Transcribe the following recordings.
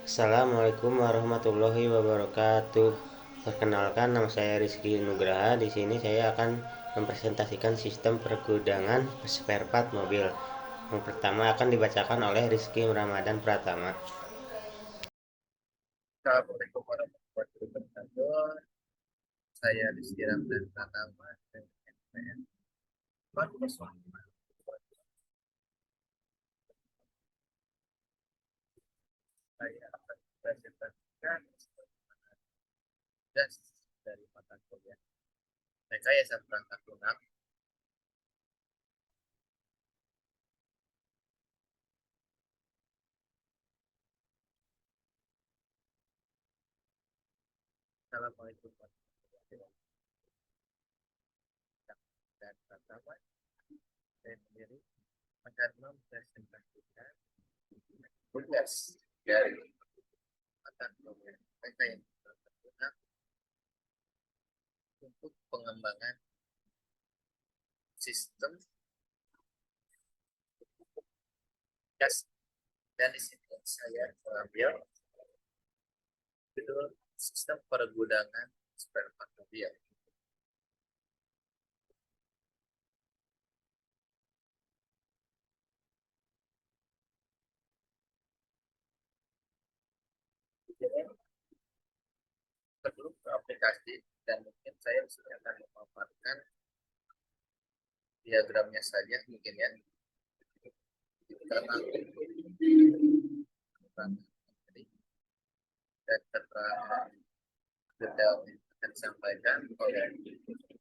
Assalamualaikum warahmatullahi wabarakatuh. Perkenalkan, nama saya Rizky Nugraha. Di sini saya akan mempresentasikan sistem pergudangan spare part mobil. Yang pertama akan dibacakan oleh Rizky Ramadan Pratama. Assalamualaikum warahmatullahi wabarakatuh. Saya disiram dan tanaman dengan NPM 405. Saya akan presentasikan gas dari mata kuliah rekayasa perangkat lunak. Assalamualaikum warahmatullahi wabarakatuh. Dan pertama, saya sendiri akan mempresentasikan tugas dari mata kuliah rekayasa perangkat lunak untuk pengembangan sistem gas. Dan di sini saya mengambil judul sistem pergudangan spare part mobil. Jadi, sebelum ke aplikasi dan mungkin saya akan memaparkan diagramnya saja mungkin ya. Karena dan keterangan detail akan disampaikan oleh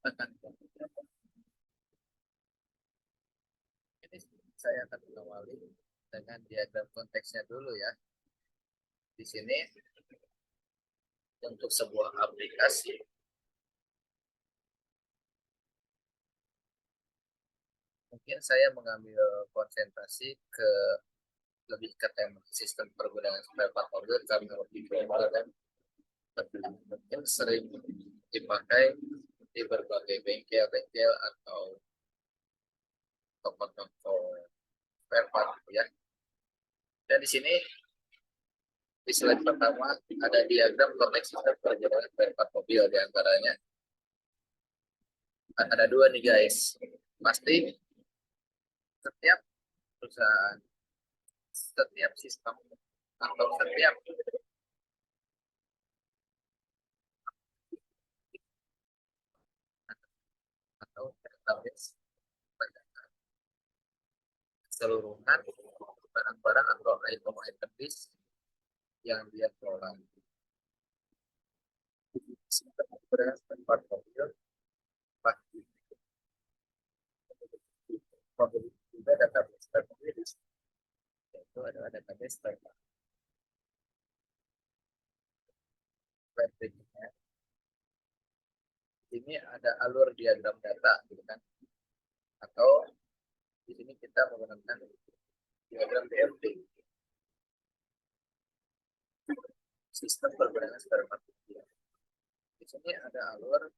akan ini saya akan mengawali dengan diagram konteksnya dulu ya. Di sini untuk sebuah aplikasi mungkin saya mengambil konsentrasi ke lebih ke tema sistem pergudangan spare part mobil karena lebih global dan mungkin sering dipakai di berbagai bengkel-bengkel atau toko-toko spare part ya. Dan di sini di slide pertama ada diagram konteks sistem perjalanan spare part mobil, di antaranya ada dua nih guys. Pasti setiap perusahaan, setiap sistem atau setiap atau database keseluruhan barang-barang atau item-item list yang dia kelola. Sistem pergudangan spare part mobil pasti juga database database itu adalah database spare part. Ini ada alur diagram data gitu kan, atau di sini kita menggunakan diagram BFD, sistem pergudangan spare part. Di sini ada alur,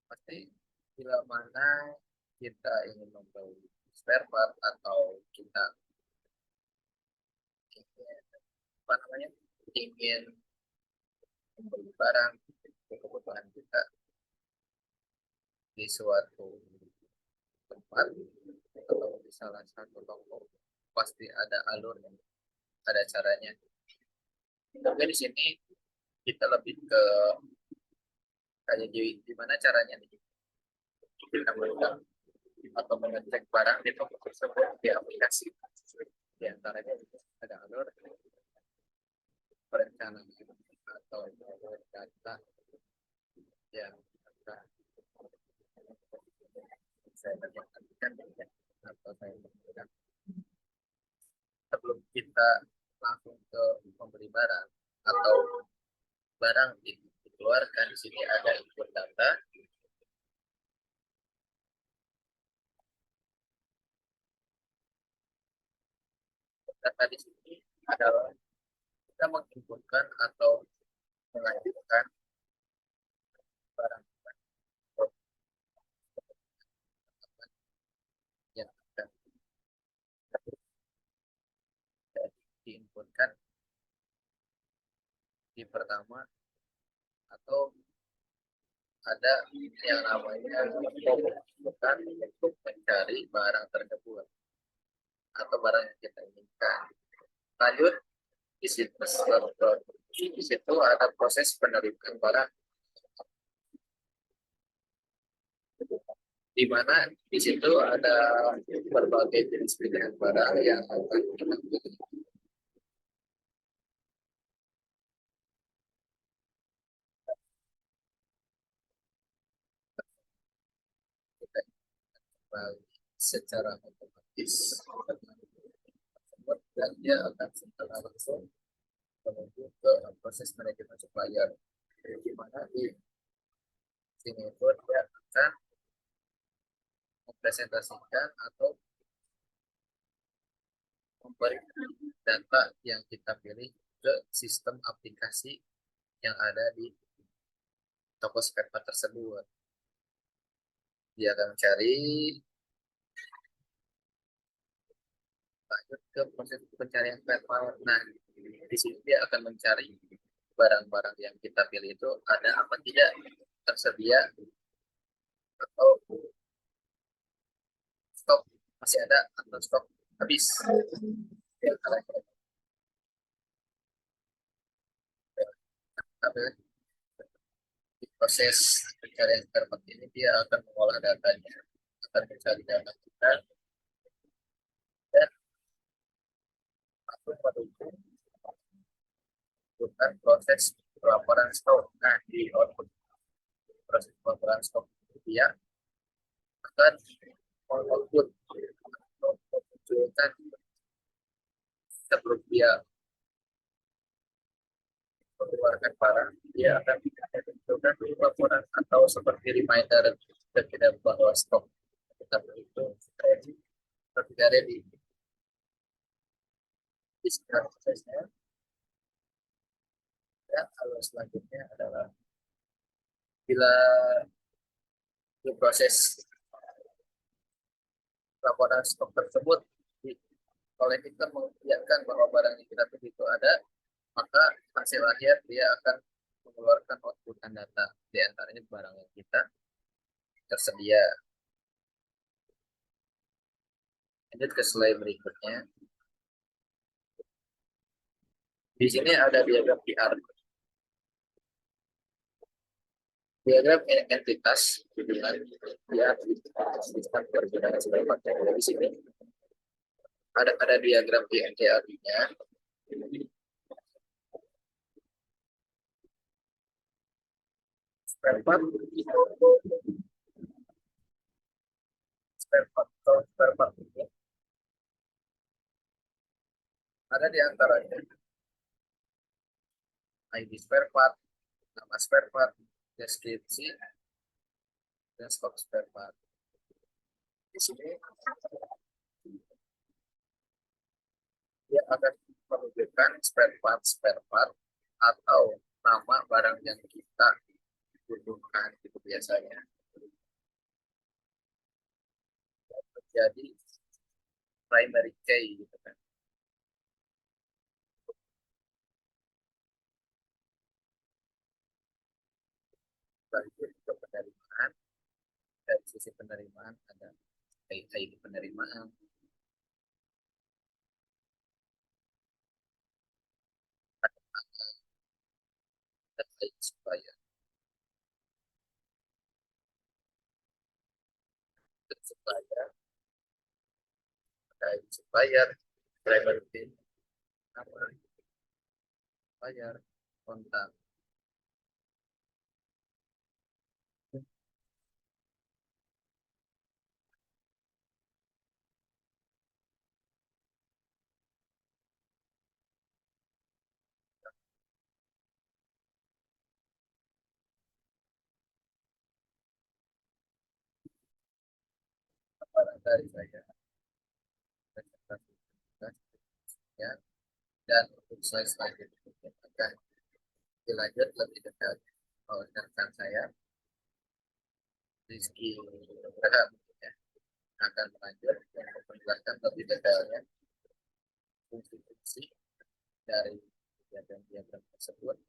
pasti bila mana kita ingin membeli spare part atau kita ingin, apa namanya, ingin membeli barang kebutuhan kita di suatu tempat atau di salah satu toko, pasti ada alurnya, ada caranya. Tapi di sini kita lebih ke kayak gimana caranya nih kita melihat atau mengecek barang di toko tersebut di aplikasi. Di antaranya ada alur perencanaan atau data yang saya bagikan atau saya bagikan sebelum kita langsung ke membeli barang atau barang dikeluarkan. Di sini ada input data, data di sini adalah kita menginputkan atau mengajukan barang yang akan diinputkan di pertama atau ada yang namanya bukan untuk mencari barang tersebut atau barang yang kita inginkan. Lanjut di situ ada proses penerimaan barang, di mana di situ ada berbagai jenis pilihan barang yang akan kita pilih. Kita kembali secara otomatis dan dia akan secara langsung menuju ke proses manajemen supplier, di mana di sini pun dia akan mempresentasikan atau memberi data yang kita pilih ke sistem aplikasi yang ada di toko spare part tersebut. Dia akan mencari, lanjut ke proses pencarian spare part. Nah, di sini dia akan mencari barang-barang yang kita pilih itu ada apa tidak tersedia atau stok masih ada atau stok habis. Ya, di proses pencarian spare part ini dia akan mengolah datanya, akan mencari data kita dan langsung mendukung proses pelaporan stok. Nah, di output proses pelaporan stok dia akan mengoutput atau memunculkan sebelum dia mengeluarkan barang, dia akan menunjukkan laporan atau seperti reminder dan tidak bahwa stok kita itu ready atau tidak ready. Di sekitar prosesnya, dan hal selanjutnya adalah bila di proses laporan stok tersebut oleh kita mengiyakan bahwa barang yang kita pilih itu ada, maka hasil akhir dia akan mengeluarkan outputan data, di antaranya barang yang kita tersedia. Lanjut ke slide berikutnya. Di sini ada diagram PR. Diagram entitas hubungan PR sistem pergudangan spare part. Di sini ada diagram PNTR-nya. Spare part ini ada di antaranya ID spare part, nama spare part, deskripsi, dan stok spare part. Di sini dia akan menunjukkan spare part atau nama barang yang kita butuhkan itu biasanya menjadi primary key gitu kan. Dari penerimaan, dari sisi penerimaan ada ID penerimaan, ada ID supplier, driver pin, nama supplier, kontak. Dari saya ya, dan untuk slide selanjutnya akan dilanjut lebih dekat oleh rekan saya Rizky Nugraha ya, akan melanjut untuk menjelaskan lebih detailnya fungsi-fungsi dari diagram-diagram tersebut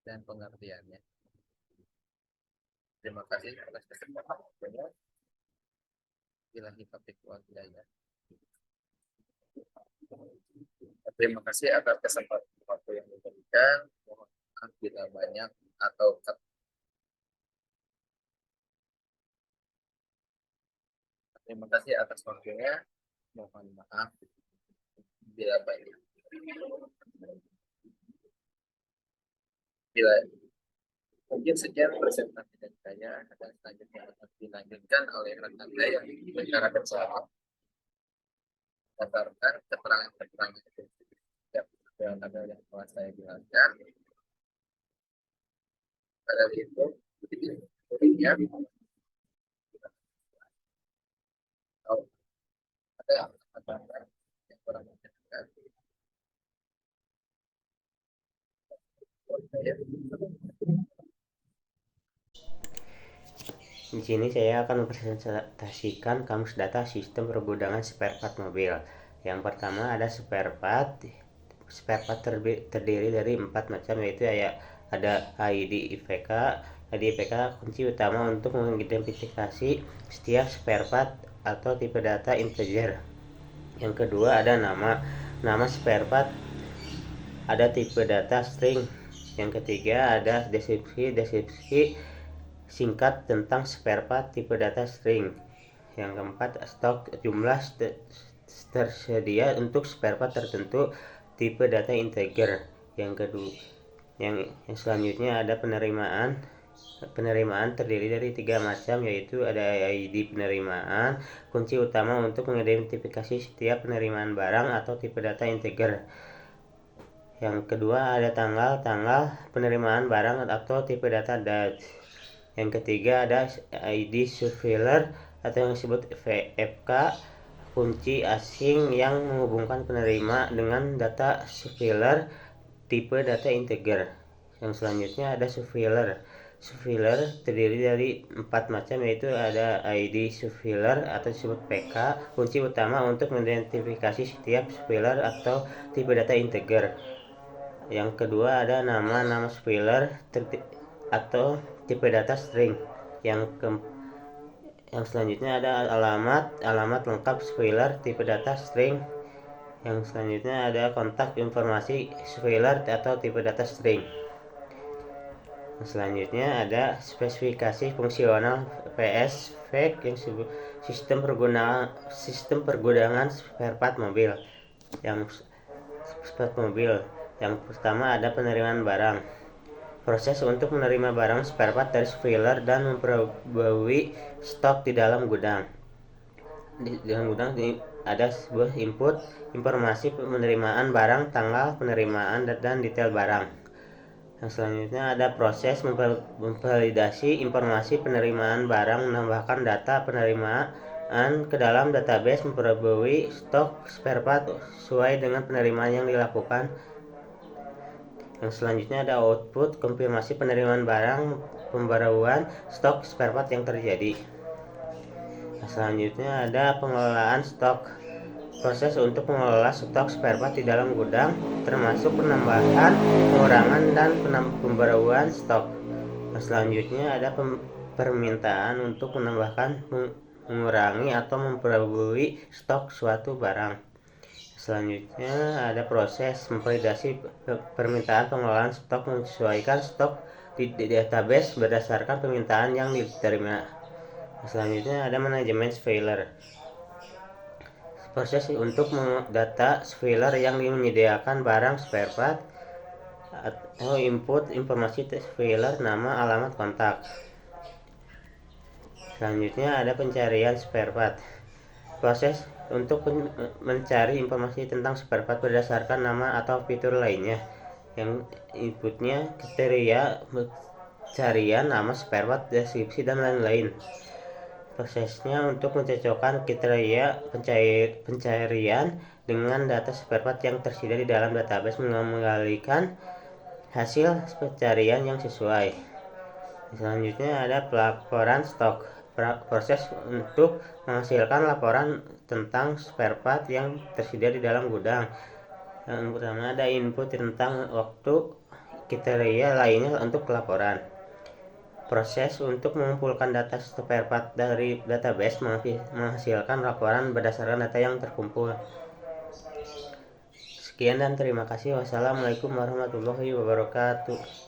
dan pengertiannya. Terima kasih atas kesempatan. Bila topik ya. Terima kasih atas kesempatan waktu yang diberikan. Mohon maaf bila banyak atau terima kasih atas waktunya. Mohon maaf bila banyak. Bila mungkin sekian presentasi dari saya, dan selanjutnya akan dilanjutkan oleh rekan saya secara bersama berdasarkan keterangan-keterangan yang ada yang telah saya jelaskan. Pada itu, ya, ada yang kurang menyenangkan. Di sini saya akan mempresentasikan kamus data sistem pergudangan spare part mobil. Yang pertama ada spare part. Spare part terdiri dari 4 macam, yaitu ada ID IPK. ID IPK kunci utama untuk mengidentifikasi setiap spare part atau tipe data integer. Yang kedua ada nama spare part, ada tipe data string. Yang ketiga ada deskripsi singkat tentang spare part tipe data string. Yang keempat, stok jumlah tersedia untuk spare part tertentu tipe data integer. Yang kedua, yang selanjutnya ada penerimaan terdiri dari 3 macam, yaitu ada ID penerimaan, kunci utama untuk mengidentifikasi setiap penerimaan barang atau tipe data integer. Yang kedua ada tanggal penerimaan barang atau tipe data date. Yang ketiga ada ID surveiller atau yang disebut VFK, kunci asing yang menghubungkan penerima dengan data surveiller tipe data integer. Yang selanjutnya ada surveiller. Surveiller terdiri dari 4 macam, yaitu ada ID surveiller atau disebut PK, kunci utama untuk mengidentifikasi setiap surveiller atau tipe data integer. Yang kedua ada nama surveiller atau tipe data string. Yang selanjutnya ada alamat lengkap surveiller tipe data string. Yang selanjutnya ada kontak informasi surveiller atau tipe data string. Yang selanjutnya ada spesifikasi fungsional PSFAQ yang sistem pergudangan spare part mobil. Yang pertama ada penerimaan barang. Proses untuk menerima barang spare part dari surveiller dan memperbarui stok di dalam gudang. Di dalam gudang ada sebuah input informasi penerimaan barang, tanggal penerimaan, dan detail barang. Yang selanjutnya ada proses memvalidasi informasi penerimaan barang, menambahkan data penerimaan ke dalam database, memperbarui stok spare part sesuai dengan penerimaan yang dilakukan. Yang selanjutnya ada output konfirmasi penerimaan barang, pembaruan stok spare part yang terjadi. Selanjutnya ada pengelolaan stok. Proses untuk mengelola stok spare part di dalam gudang, termasuk penambahan, pengurangan, dan pembaruan stok. Selanjutnya ada permintaan untuk menambahkan, mengurangi, atau memperbarui stok suatu barang. Selanjutnya ada proses memvalidasi permintaan pengelolaan stok, menyesuaikan stok di database berdasarkan permintaan yang diterima. Selanjutnya ada manajemen surveiller. Proses untuk mendata surveiller yang menyediakan barang spare part atau input informasi surveiller, nama, alamat, kontak. Selanjutnya ada pencarian spare part. Proses untuk mencari informasi tentang spare part berdasarkan nama atau fitur lainnya. Yang inputnya kriteria pencarian, nama spare part, deskripsi, dan lain-lain. Prosesnya untuk mencocokkan kriteria pencarian dengan data spare part yang tersedia di dalam database, menggalikan hasil pencarian yang sesuai. Selanjutnya ada pelaporan stok. Proses untuk menghasilkan laporan tentang spare part yang tersedia di dalam gudang. Yang pertama ada input tentang waktu kriteria lainnya untuk laporan. Proses untuk mengumpulkan data spare part dari database menghasilkan laporan berdasarkan data yang terkumpul. Sekian dan terima kasih. Wassalamualaikum warahmatullahi wabarakatuh.